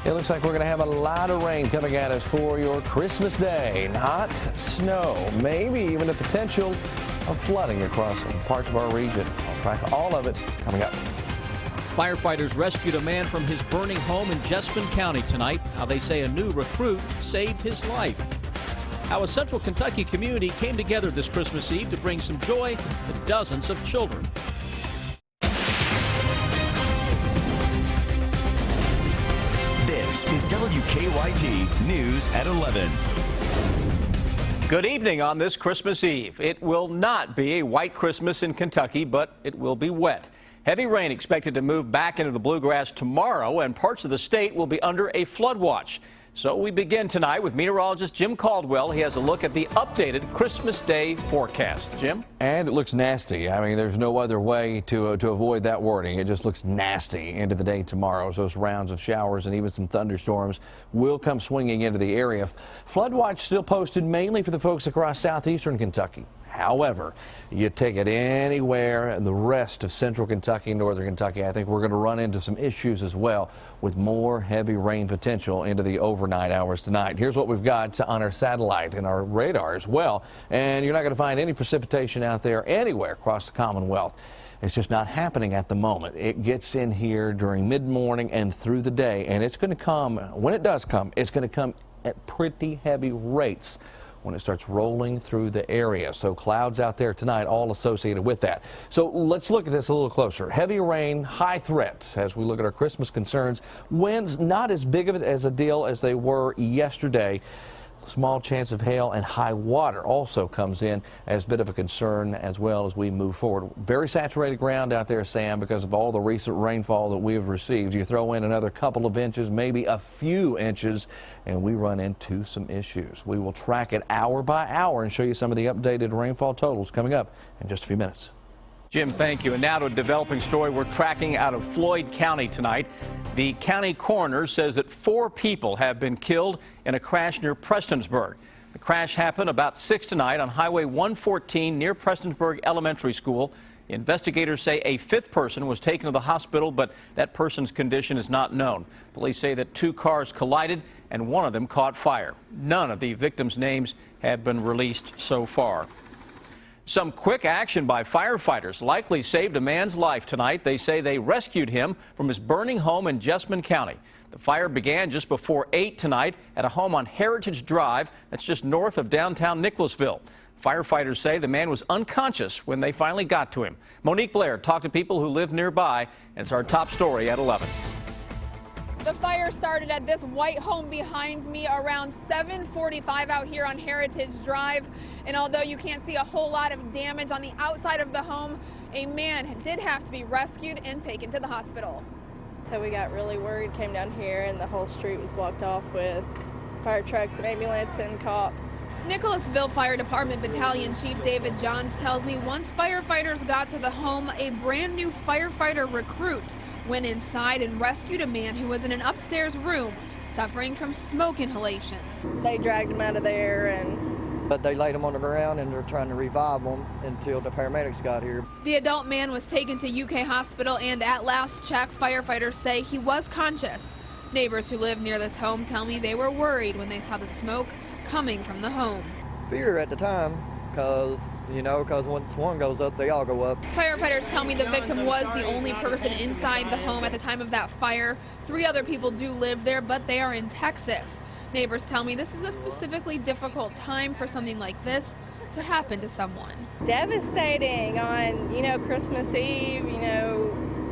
It looks like we're going to have a lot of rain coming at us for your Christmas Day. Not snow, maybe even the potential of flooding across parts of our region. I'll track all of it coming up. Firefighters rescued a man from his burning home in Pendleton County tonight. How they say a new recruit saved his life. How a central Kentucky community came together this Christmas Eve to bring some joy to dozens of children. This is WKYT News at 11. Good evening on this Christmas Eve. It will not be a white Christmas in Kentucky, but it will be wet. Heavy rain expected to move back into the bluegrass tomorrow, and parts of the state will be under a flood watch. So we begin tonight with meteorologist Jim Caldwell. He has a look at the updated Christmas Day forecast. Jim? And it looks nasty. I mean, there's no other way to avoid that wording. It just looks nasty into the day tomorrow. So those rounds of showers and even some thunderstorms will come swinging into the area. Flood watch still posted mainly for the folks across southeastern Kentucky. However, you take it anywhere in the rest of central Kentucky and northern Kentucky, I think we're going to run into some issues as well with more heavy rain potential into the overnight hours tonight. Here's what we've got on our satellite and our radar as well. And you're not going to find any precipitation out there anywhere across the Commonwealth. It's just not happening at the moment. It gets in here during mid-morning and through the day, and it's going to come, when it does come, it's going to come at pretty heavy rates when it starts rolling through the area. So clouds out there tonight, all associated with that. So let's look at this a little closer. Heavy rain, high threats as we look at our Christmas concerns. Winds not as big of it as a deal as they were yesterday. Small chance of hail and high water also comes in as a bit of a concern as well as we move forward. Very saturated ground out there, Sam, because of all the recent rainfall that we have received. You throw in another couple of inches, maybe a few inches, and we run into some issues. We will track it hour by hour and show you some of the updated rainfall totals coming up in just a few minutes. Jim, thank you. And now to a developing story we're tracking out of Floyd County tonight. The county coroner says that 4 people have been killed in a crash near Prestonsburg. The crash happened about 6 tonight on Highway 114 near Prestonsburg Elementary School. Investigators say a 5th person was taken to the hospital, but that person's condition is not known. Police say that 2 cars collided and one of them caught fire. None of the victims' names have been released so far. Some quick action by firefighters likely saved a man's life tonight. They say they rescued him from his burning home in Pendleton County. The fire began just before 8 tonight at a home on Heritage Drive that's just north of downtown Nicholasville. Firefighters say the man was unconscious when they finally got to him. Monique Blair talked to people who live nearby, and it's our top story at 11. The fire started at this white home behind me around 7:45 out here on Heritage Drive. And although you can't see a whole lot of damage on the outside of the home, a man did have to be rescued and taken to the hospital. So we got really worried, came down here, and the whole street was blocked off with fire trucks and ambulance and cops. Nicholasville Fire Department Battalion Chief David Johns tells me once firefighters got to the home, a brand new firefighter recruit went inside and rescued a man who was in an upstairs room suffering from smoke inhalation. They dragged him out of there, but they laid him on the ground and they're trying to revive him until the paramedics got here. The adult man was taken to UK Hospital, and at last check, firefighters say he was conscious. Neighbors who live near this home tell me they were worried when they saw the smoke coming from the home. Fear at the time, because once one goes up, they all go up. Firefighters tell me the victim was the only person inside the home at the time of that fire. 3 other people do live there, but they are in Texas. Neighbors tell me this is a specifically difficult time for something like this to happen to someone. Devastating on, Christmas Eve,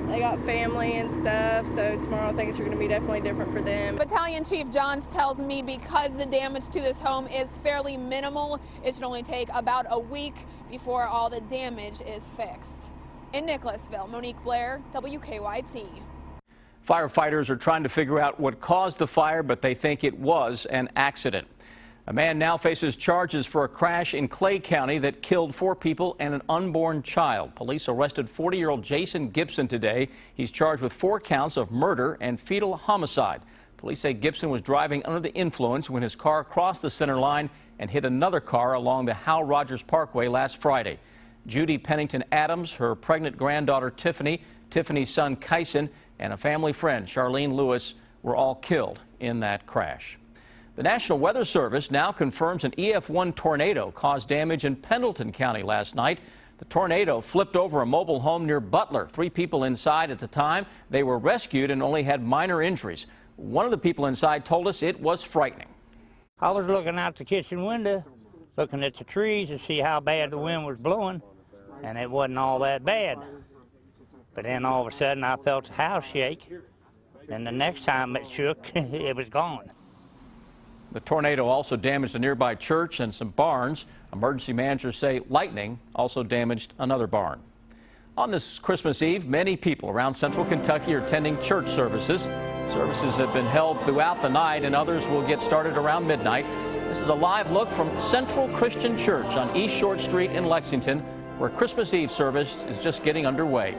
they got family and stuff, so tomorrow things are going to be definitely different for them. Battalion Chief Johns tells me because the damage to this home is fairly minimal, it should only take about a week before all the damage is fixed. In Nicholasville, Monique Blair, WKYT. Firefighters are trying to figure out what caused the fire, but they think it was an accident. A man now faces charges for a crash in Clay County that killed 4 people and an unborn child. Police arrested 40-year-old Jason Gibson today. He's charged with 4 counts of murder and fetal homicide. Police say Gibson was driving under the influence when his car crossed the center line and hit another car along the Hal Rogers Parkway last Friday. Judy Pennington Adams, her pregnant granddaughter Tiffany, Tiffany's son Kyson, and a family friend, Charlene Lewis, were all killed in that crash. The National Weather Service now confirms an EF1 tornado caused damage in Pendleton County last night. The tornado flipped over a mobile home near Butler. 3 people inside at the time. They were rescued and only had minor injuries. One of the people inside told us it was frightening. I was looking out the kitchen window, looking at the trees to see how bad the wind was blowing, and it wasn't all that bad. But then all of a sudden I felt the house shake, and the next time it shook, it was gone. The tornado also damaged a nearby church and some barns. Emergency managers say lightning also damaged another barn. On this Christmas Eve, many people around central Kentucky are attending church services. Services have been held throughout the night, and others will get started around midnight. This is a live look from Central Christian Church on East Short Street in Lexington, where Christmas Eve service is just getting underway.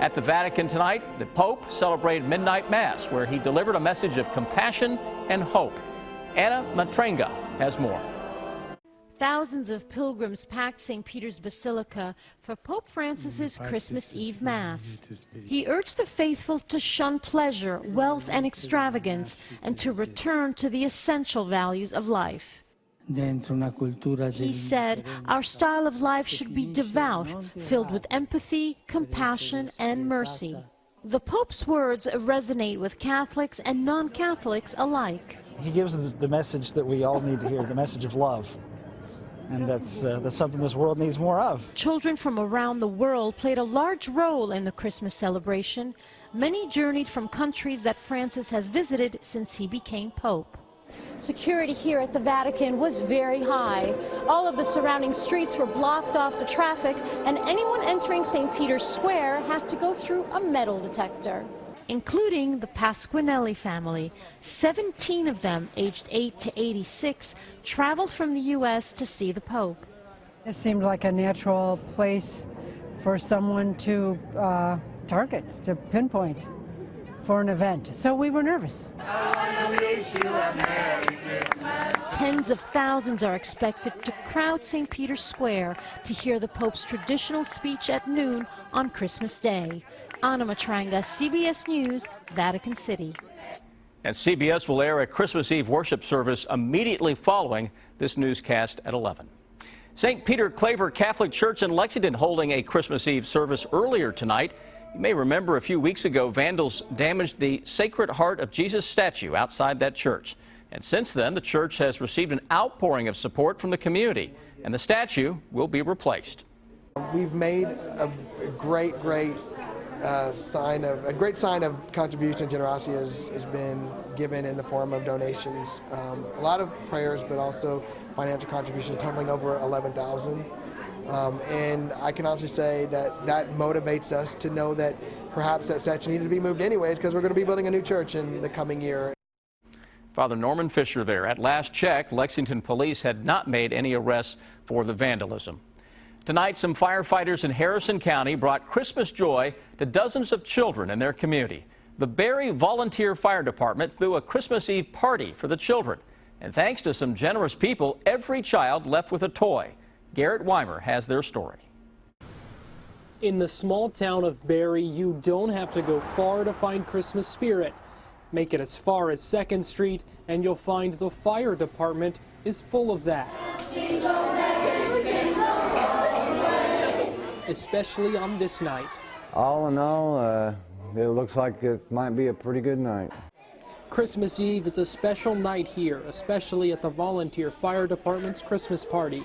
At the Vatican tonight, the Pope celebrated Midnight Mass, where he delivered a message of compassion and hope. Anna Matrenga has more. Thousands of pilgrims packed St. Peter's Basilica for Pope Francis's Christmas Eve Mass. He urged the faithful to shun pleasure, wealth, and extravagance, and to return to the essential values of life. He said, our style of life should be devout, filled with empathy, compassion, and mercy. The Pope's words resonate with Catholics and non-Catholics alike. He gives the message that we all need to hear, the message of love. And that's something this world needs more of. Children from around the world played a large role in the Christmas celebration. Many journeyed from countries that Francis has visited since he became Pope. Security here at the Vatican was very high. All of the surrounding streets were blocked off to traffic, and anyone entering St. Peter's Square had to go through a metal detector. Including the Pasquinelli family. 17 of them, aged 8 to 86, traveled from the U.S. to see the Pope. It seemed like a natural place for someone to target, to pinpoint for an event. So we were nervous. Tens of thousands are expected to crowd St. Peter's Square to hear the Pope's traditional speech at noon on Christmas Day. Anna Matranga, CBS News, Vatican City. And CBS will air a Christmas Eve worship service immediately following this newscast at 11. St. Peter Claver Catholic Church in Lexington holding a Christmas Eve service earlier tonight. You may remember a few weeks ago, vandals damaged the Sacred Heart of Jesus statue outside that church. And since then, the church has received an outpouring of support from the community, and the statue will be replaced. We've made a great sign of contribution and generosity has been given in the form of donations. A lot of prayers, but also financial contribution totaling over $11,000. And I can honestly say that motivates us to know that perhaps that statue needed to be moved anyways, because we're going to be building a new church in the coming year. Father Norman Fisher there. At last check, Lexington police had not made any arrests for the vandalism. Tonight, some firefighters in Harrison County brought Christmas joy to dozens of children in their community. The Barry Volunteer Fire Department threw a Christmas Eve party for the children. And thanks to some generous people, every child left with a toy. Garrett Weimer has their story. In the small town of Barry, you don't have to go far to find Christmas spirit. Make it as far as 2nd Street, and you'll find the fire department is full of that. Especially on this night. All in all, it looks like it might be a pretty good night. Christmas Eve is a special night here, especially at the Volunteer Fire Department's Christmas party.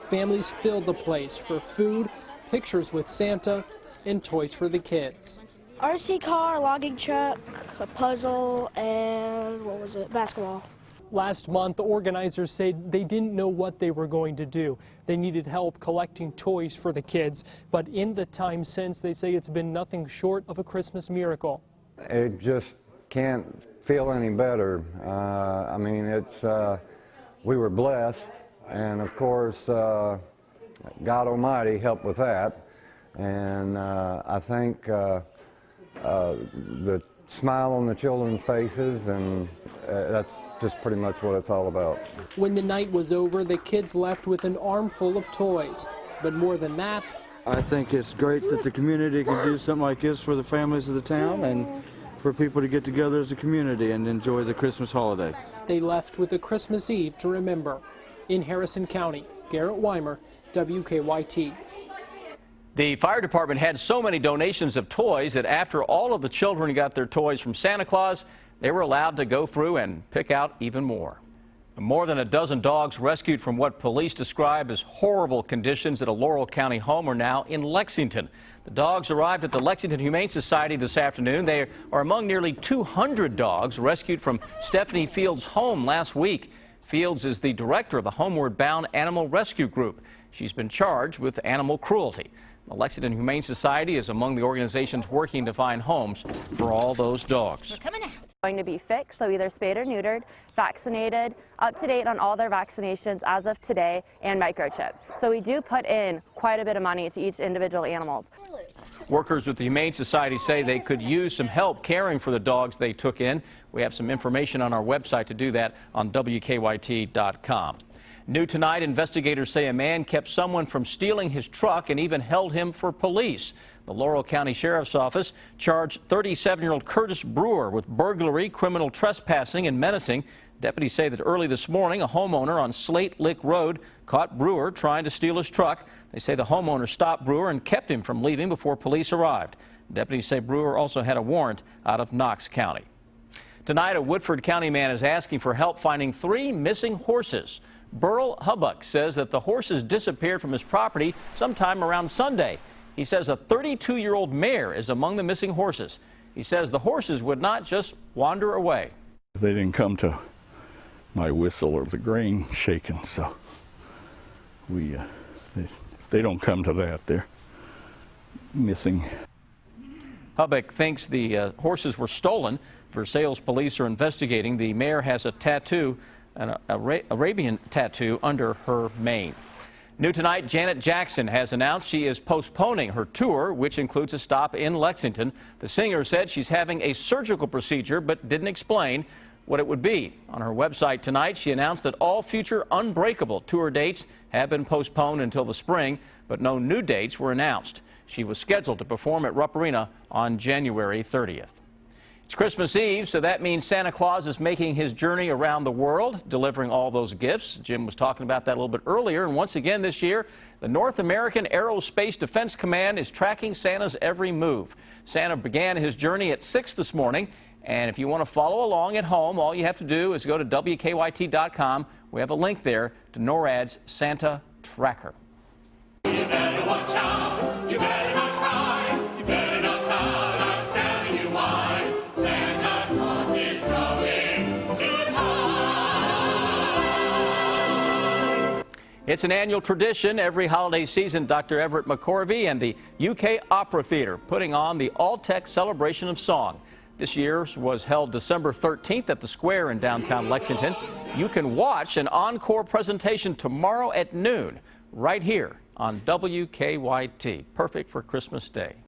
Families filled the place for food, pictures with Santa, and toys for the kids. RC car, logging truck, a puzzle, and basketball. Last month, organizers said they didn't know what they were going to do. They needed help collecting toys for the kids, but in the time since, they say it's been nothing short of a Christmas miracle. It just can't feel any better. I mean, we were blessed, and of course, God Almighty helped with that. And I think the smile on the children's faces, and that's just pretty much what it's all about. When the night was over, the kids left with an armful of toys. But more than that, I think it's great that the community can do something like this for the families of the town, and for people to get together as a community and enjoy the Christmas holiday. They left with a Christmas Eve to remember. In Harrison County, Garrett Weimer, WKYT. The fire department had so many donations of toys that after all of the children got their toys from Santa Claus, they were allowed to go through and pick out even more. More than a dozen dogs rescued from what police describe as horrible conditions at a Laurel County home are now in Lexington. The dogs arrived at the Lexington Humane Society this afternoon. They are among nearly 200 dogs rescued from Stephanie Fields' home last week. Fields is the director of the Homeward Bound Animal Rescue Group. She's been charged with animal cruelty. The Lexington Humane Society is among the organizations working to find homes for all those dogs. Going to be fixed, so either spayed or neutered, vaccinated, up to date on all their vaccinations as of today, and microchip. So we do put in quite a bit of money to each individual animals. Workers with the Humane Society say they could use some help caring for the dogs they took in. We have some information on our website to do that on WKYT.com. New tonight, investigators say a man kept someone from stealing his truck and even held him for police. The Laurel County Sheriff's Office charged 37-year-old Curtis Brewer with burglary, criminal trespassing, and menacing. Deputies say that early this morning, a homeowner on Slate Lick Road caught Brewer trying to steal his truck. They say the homeowner stopped Brewer and kept him from leaving before police arrived. Deputies say Brewer also had a warrant out of Knox County. Tonight, a Woodford County man is asking for help finding 3 missing horses. Burl Hubbuck says that the horses disappeared from his property sometime around Sunday. He says a 32-year-old mare is among the missing horses. He says the horses would not just wander away. They didn't come to my whistle or the grain shaking, so if they don't come to that, they're missing. Hubbuck thinks the horses were stolen. Versailles police are investigating. The mare has a tattoo, an Arabian tattoo under her mane. New tonight, Janet Jackson has announced she is postponing her tour, which includes a stop in Lexington. The singer said she's having a surgical procedure, but didn't explain what it would be. On her website tonight, she announced that all future Unbreakable tour dates have been postponed until the spring, but no new dates were announced. She was scheduled to perform at Rupp Arena on January 30th. It's Christmas Eve, so that means Santa Claus is making his journey around the world, delivering all those gifts. Jim was talking about that a little bit earlier. And once again this year, the North American Aerospace Defense Command is tracking Santa's every move. Santa began his journey at 6 this morning. And if you want to follow along at home, all you have to do is go to WKYT.com. We have a link there to NORAD's Santa Tracker. You better watch out. You better not cry. You better not pout. I'm telling you why. Santa Claus is coming to town. It's an annual tradition. Every holiday season, Dr. Everett McCorvey and the UK Opera Theatre putting on the All-Tech Celebration of Song. This year's was held December 13th at the Square in downtown Lexington. You can watch an encore presentation tomorrow at noon right here on WKYT. Perfect for Christmas Day.